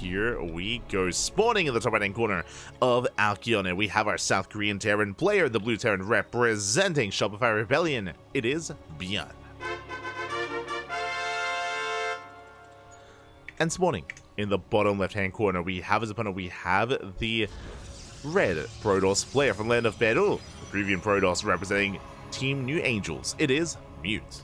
here we go. Spawning in the top right hand corner of Alkion, and we have our South Korean Terran player, the Blue Terran representing Shopify Rebellion. It is ByuN. And spawning in the bottom left hand corner, we have as opponent, we have the red Protoss player from Land of Peru, the Peruvian Protoss representing Team New Angels. It is Mute.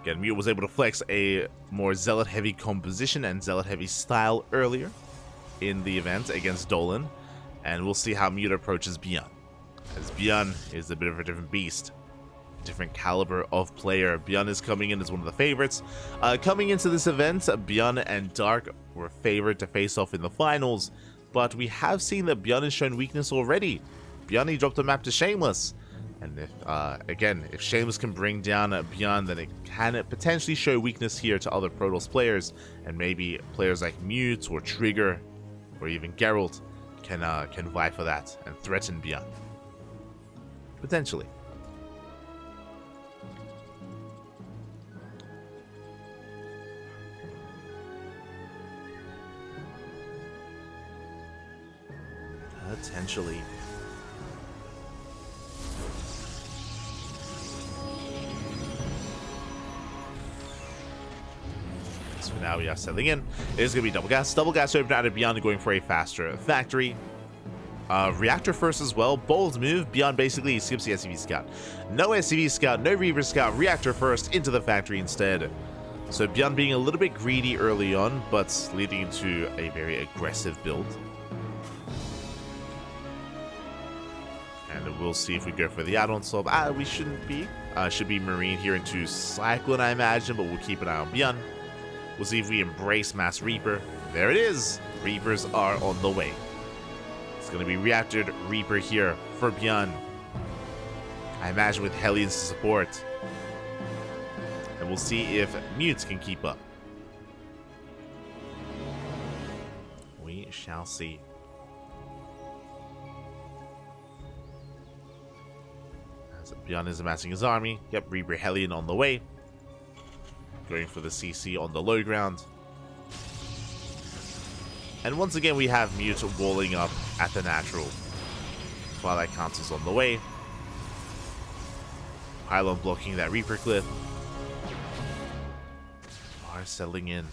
Again, Mute was able to flex a more Zealot-heavy composition and Zealot-heavy style earlier in the event against Dolan, and we'll see how Mute approaches ByuN, as ByuN is a bit of a different beast, different caliber of player. ByuN is coming in as one of the favorites. Coming into this event, ByuN and Dark were favored to face off in the finals, but we have seen that ByuN has shown weakness already. ByuN dropped a map to Shameless. And if, again, if Shameless can bring down ByuN, then it can potentially show weakness here to other Protoss players, and maybe players like Mute or Trigger or even Geralt can vie for that and threaten ByuN. Potentially. Potentially. So now we are settling in. It is going to be double gas. Double gas open out of ByuN, going for a faster factory. Reactor first as well. Bold move. ByuN basically skips the SCV scout. No SCV scout, no Reaver scout. Reactor first into the factory instead. So ByuN being a little bit greedy early on, but leading to a very aggressive build. And we'll see if we go for the add-on sub. We shouldn't be. Should be Marine here into Cyclone, I imagine, but we'll keep an eye on ByuN. We'll see if we embrace Mass Reaper. There it is. Reapers are on the way. It's going to be Reactored Reaper here for ByuN. I imagine with Hellions to support. And we'll see if Mutes can keep up. We shall see. As ByuN is amassing his army. Yep, Reaper Hellion on the way. Going for the CC on the low ground. And once again, we have Mute walling up at the natural. Twilight Council's on the way. Pylon blocking that Reaper cliff. Are settling in.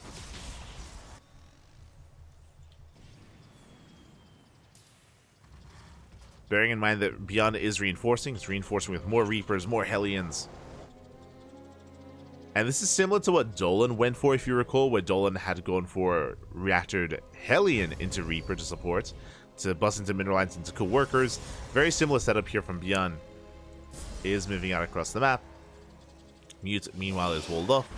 Bearing in mind that ByuN is reinforcing. It's reinforcing with more Reapers, more Hellions. And this is similar to what Dolan went for, if you recall, where Dolan had gone for Reactored Hellion into Reaper to support, to bust into Mineralites into Co-workers. Very similar setup here from ByuN. Is moving out across the map. Mute, meanwhile, is walled off.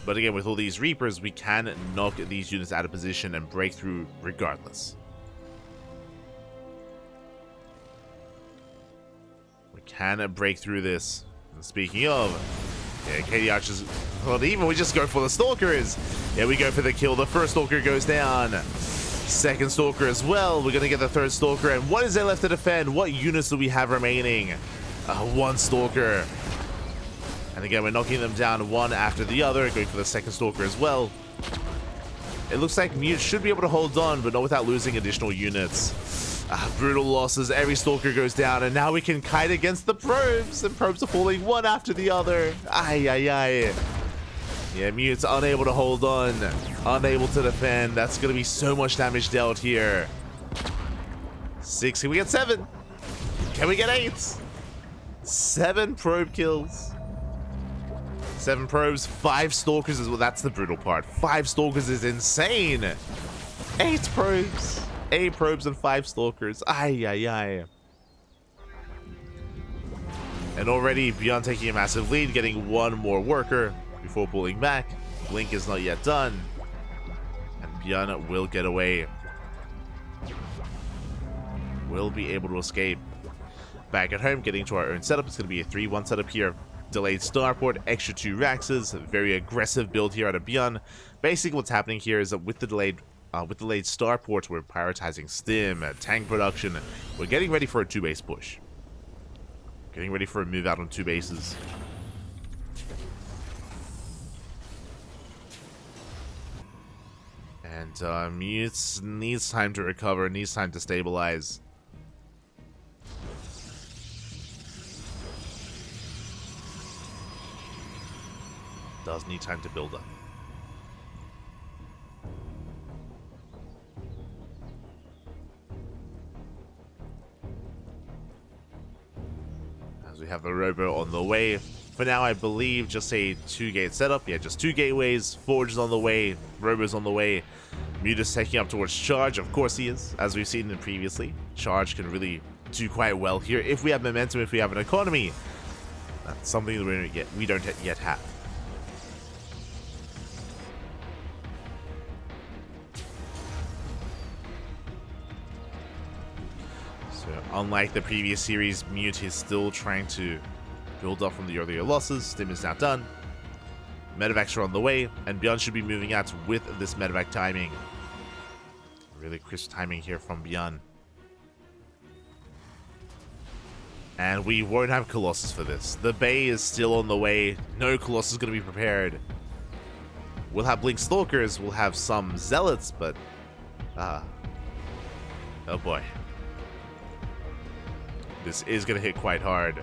But again, with all these Reapers, we can knock these units out of position and break through regardless. We can break through this. And speaking of... yeah, KD Archers, well, even we just go for the Stalkers. Yeah, we go for the kill. The first Stalker goes down. Second Stalker as well. We're going to get the third Stalker. And what is there left to defend? What units do we have remaining? One Stalker. And again, we're knocking them down one after the other. Going for the second Stalker as well. It looks like Mute should be able to hold on, but not without losing additional units. Brutal losses. Every Stalker goes down, and now we can kite against the probes, and probes are falling one after the other. Ay, ay, ay. Yeah, Mute's unable to hold on, unable to defend. That's going to be so much damage dealt here. 6. Can we get 7? Can we get 8? 7 probe kills. 7 probes, 5 Stalkers as well. That's the brutal part. 5 Stalkers is insane. 8 probes. 8 probes and 5 Stalkers. Ay, ay, ay. And already ByuN taking a massive lead, getting one more worker before pulling back. Blink is not yet done. And ByuN will get away. Will be able to escape. Back at home, getting to our own setup. It's going to be a 3-1 setup here. Delayed starport, extra 2 Raxes. Very aggressive build here out of ByuN. Basically what's happening here is that with the delayed starports, we're prioritizing stim, tank production. We're getting ready for a 2-base push. Getting ready for a move out on 2 bases. And Mute needs time to recover, needs time to stabilize. Does need time to build up. As we have the Robo on the way. For now, I believe just a 2-gate setup. Yeah, just 2 gateways. Forge is on the way. Robo's on the way. Mute is taking up towards Charge. Of course he is, as we've seen previously. Charge can really do quite well here. If we have momentum, if we have an economy, that's something that we don't yet have. So, unlike the previous series, Mute is still trying to build up from the earlier losses. Stim is now done. Medevacs are on the way, and ByuN should be moving out with this medevac timing. Really crisp timing here from ByuN. And we won't have Colossus for this. The Bay is still on the way. No Colossus is going to be prepared. We'll have Blink Stalkers. We'll have some Zealots, but... oh boy. This is going to hit quite hard.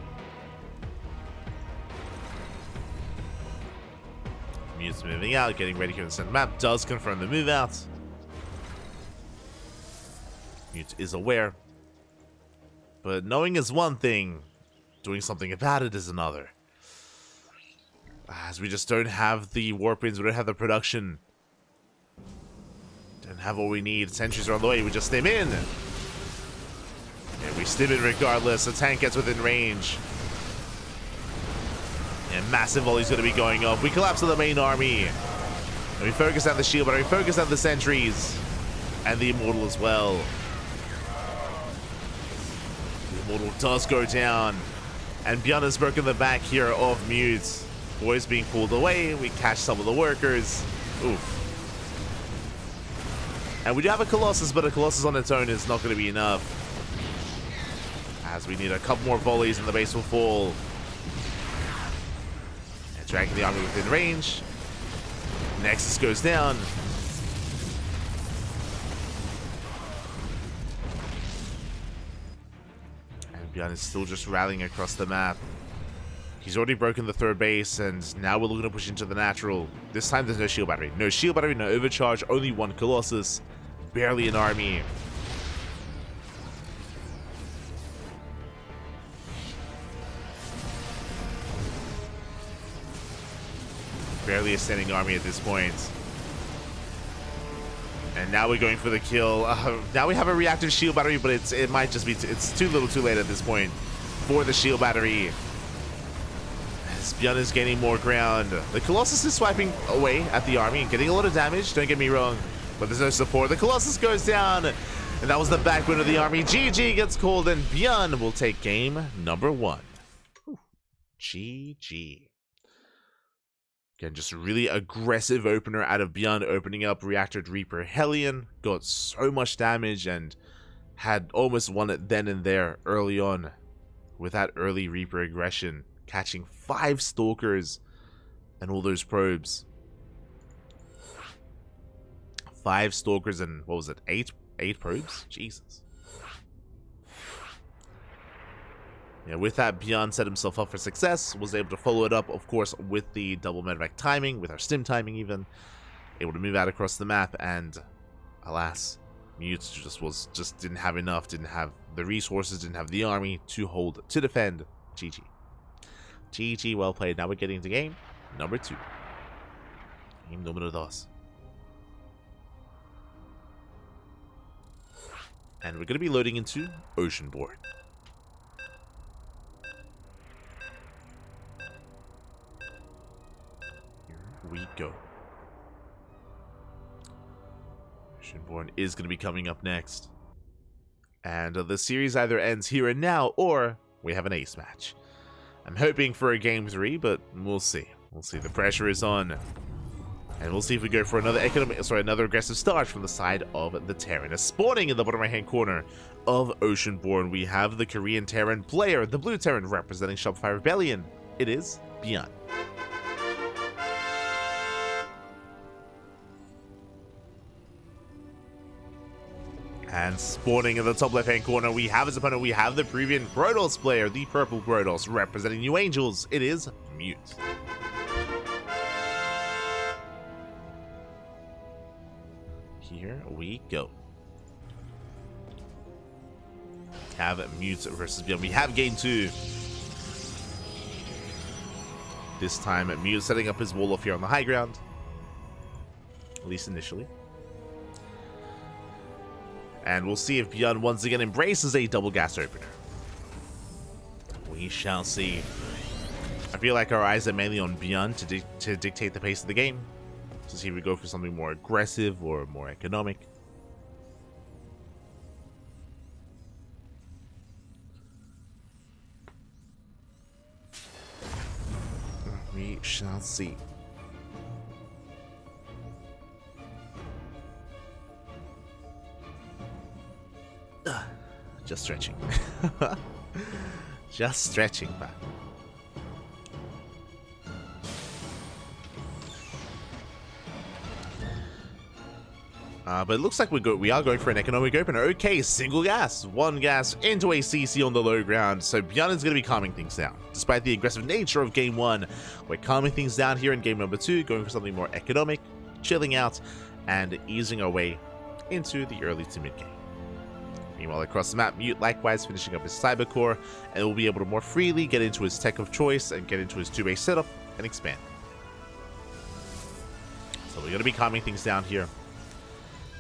Mute's moving out, getting ready here in the center map. Does confirm the move out. Mute is aware. But knowing is one thing, doing something about it is another. As we just don't have the warpins, we don't have the production. Don't have what we need. Sentries are on the way, we just stim in. And we stim in regardless. The tank gets within range. And massive volley's going to be going up. We collapse to the main army. And we focus on the shield, but we focus on the sentries. And the Immortal as well. The Immortal does go down. And ByuN has broken the back here of Mute. Boys being pulled away. We catch some of the workers. Oof. And we do have a Colossus, but a Colossus on its own is not going to be enough. As we need a couple more volleys and the base will fall. And dragging the army within range. Nexus goes down. And ByuN is still just rallying across the map. He's already broken the third base, and now we're looking to push into the natural. This time there's no shield battery. No shield battery, no overcharge, only one Colossus. Barely an army. Barely a standing army at this point. And now we're going for the kill. Now we have a reactive shield battery, but it might just be it's too little too late at this point for the shield battery. As ByuN is gaining more ground. The Colossus is swiping away at the army and getting a lot of damage, don't get me wrong. But there's no support. The Colossus goes down. And that was the backbone of the army. GG gets called, and ByuN will take game number 1. Whew. GG. Again, just a really aggressive opener out of ByuN, opening up Reactor Reaper Hellion. Got so much damage and had almost won it then and there early on with that early Reaper aggression. Catching 5 Stalkers and all those probes. 5 Stalkers and, what was it, 8 probes? Jesus. Yeah, with that, ByuN set himself up for success, was able to follow it up, of course, with the double medevac timing, with our stim timing even, able to move out across the map, and alas, Mute just didn't have enough, didn't have the resources, didn't have the army to hold, to defend. GG. GG, well played. Now we're getting into game number 2. Game número 2. And we're going to be loading into Oceanborn. We go. Oceanborn is going to be coming up next. And the series either ends here and now, or we have an ace match. I'm hoping for a game 3, but we'll see. We'll see. The pressure is on. And we'll see if we go for another aggressive start from the side of the Terran. As spawning in the bottom right-hand corner of Oceanborn, we have the Korean Terran player, the blue Terran representing Shopify Rebellion. It is ByuN. And spawning in the top left-hand corner, we have his opponent. We have the Peruvian Protoss player, the purple Protoss, representing New Angels. It is Mute. Here we go. Have Mute versus ByuN. We have game 2. This time, Mute setting up his wall off here on the high ground. At least initially. And we'll see if ByuN once again embraces a double gas opener. We shall see. I feel like our eyes are mainly on ByuN to dictate the pace of the game. To see if we go for something more aggressive or more economic. We shall see. Just stretching. Just stretching, man. But it looks like we are going for an economic opener. Okay, single gas. One gas into a CC on the low ground. So ByuN is going to be calming things down. Despite the aggressive nature of game 1, we're calming things down here in game number 2, going for something more economic, chilling out, and easing our way into the early to mid game. Meanwhile, across the map, Mute likewise finishing up his cyber core, and will be able to more freely get into his tech of choice and get into his 2-way setup and expand. So we're going to be calming things down here.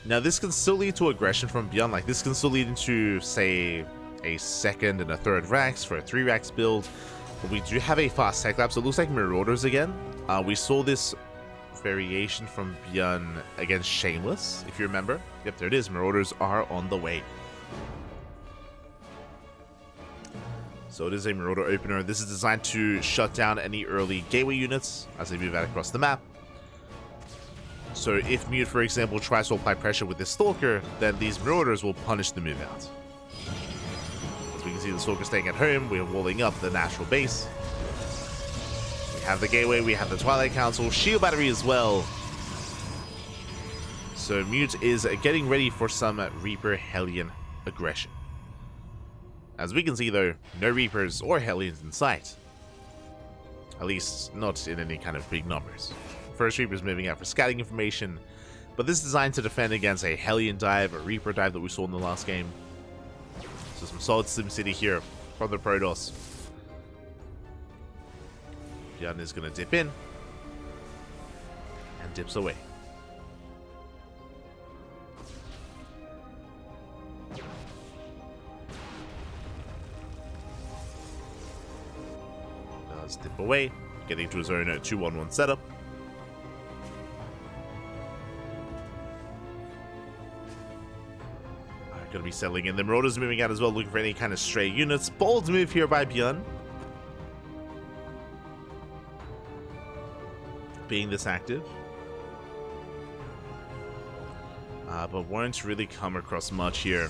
Now, this can still lead to aggression from ByuN. Like, this can still lead into, say, a second and a third racks for a 3 racks build. But we do have a fast tech lab, so it looks like Marauders again. We saw this variation from ByuN against Shameless, if you remember. Yep, there it is. Marauders are on the way. So it is a Marauder opener. This is designed to shut down any early gateway units as they move out across the map. So if Mute, for example, tries to apply pressure with this Stalker, then these Marauders will punish the move out. As we can see, the Stalker staying at home, we're walling up the natural base. We have the gateway, we have the Twilight Council, shield battery as well. So Mute is getting ready for some Reaper Hellion aggression. As we can see though, no Reapers or Hellions in sight. At least not in any kind of big numbers. First Reaper's moving out for scouting information, but this is designed to defend against a Hellion dive, a Reaper dive that we saw in the last game. So some solid SimCity here from the Protoss. ByuN is going to dip in and dips away. Does dip away, getting to his own 2-1-1 setup. Going to be settling in. The Marauders moving out as well, looking for any kind of stray units. Bold move here by ByuN. Being this active. But won't really come across much here.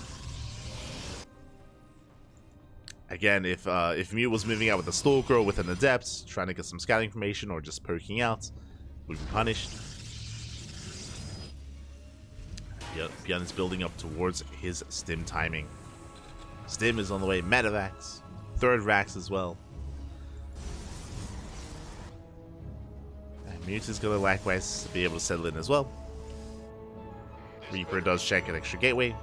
Again, if Mute was moving out with a Stalker or with an Adept, trying to get some scouting information or just poking out, would be punished. ByuN is building up towards his Stim timing. Stim is on the way, Medivacs, 3rd racks as well. And Mute is going to likewise be able to settle in as well. Reaper does check an extra gateway.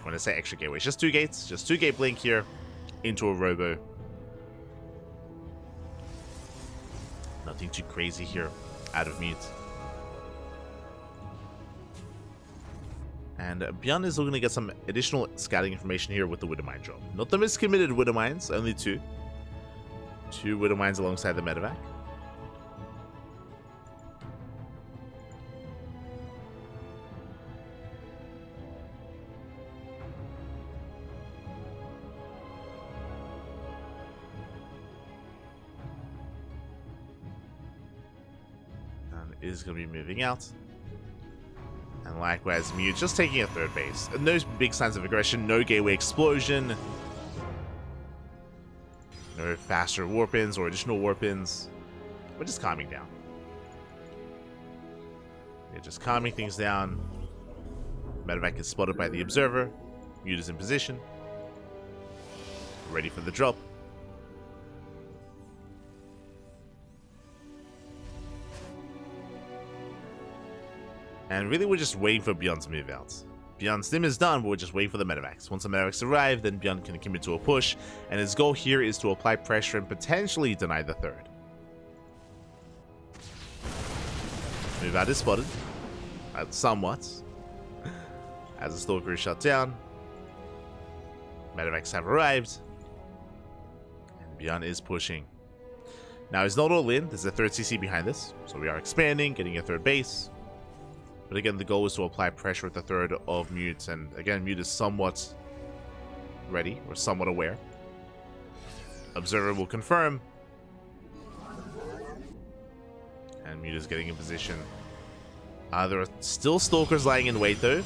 When I say extra gateway, it's just 2 gates, just 2 gate blink here into a Robo. Nothing too crazy here out of Mute. And ByuN is looking to get some additional scouting information here with the Widowmine drop. Not the miscommitted Widowmines, only 2. 2 Widowmines alongside the Medevac. And is going to be moving out. And likewise, Mute just taking a 3rd base. And no big signs of aggression, no gateway explosion. No faster warp-ins or additional warp-ins. We're just calming down. We're just calming things down. Medevac is spotted by the observer. Mute is in position. Ready for the drop. And really, we're just waiting for ByuN to move out. ByuN's stim is done, but we're just waiting for the medevacs. Once the medevacs arrive, then ByuN can commit to a push, and his goal here is to apply pressure and potentially deny the third. Move out is spotted. Somewhat. As the Stalker is shut down. Medevacs have arrived. And ByuN is pushing. Now, he's not all in. There's a third CC behind this. So we are expanding, getting a third base. But again, the goal is to apply pressure at the third of Mute. And again, Mute is somewhat ready, or somewhat aware. Observer will confirm. And Mute is getting in position. There are still Stalkers lying in wait, though.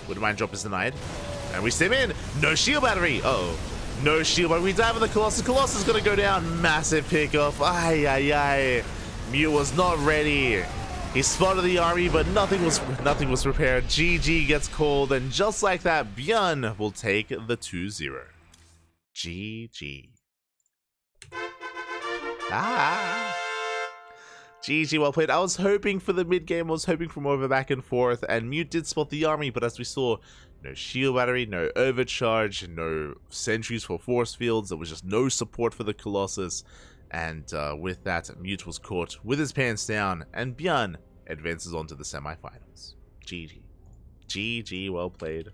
Would Mind Drop is denied. And we stim in. No shield battery. Uh-oh. No shield battery. We dive on the Colossus. Colossus is going to go down. Massive pickoff. Ay, ay, ay. Mute was not ready. He spotted the army, but nothing was prepared. GG gets called, and just like that, ByuN will take the 2-0. GG. GG, well played. I was hoping for the mid-game. I was hoping for more of a back and forth, and Mute did spot the army, but as we saw, no shield battery, no overcharge, no sentries for force fields. There was just no support for the Colossus. And with that, Mute was caught with his pants down, and ByuN advances on to the semifinals. GG. GG, well played.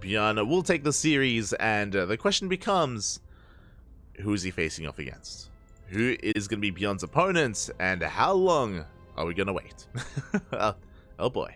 ByuN will take the series, and the question becomes, who is he facing off against? Who is going to be ByuN's opponent, and how long are we going to wait? Oh boy.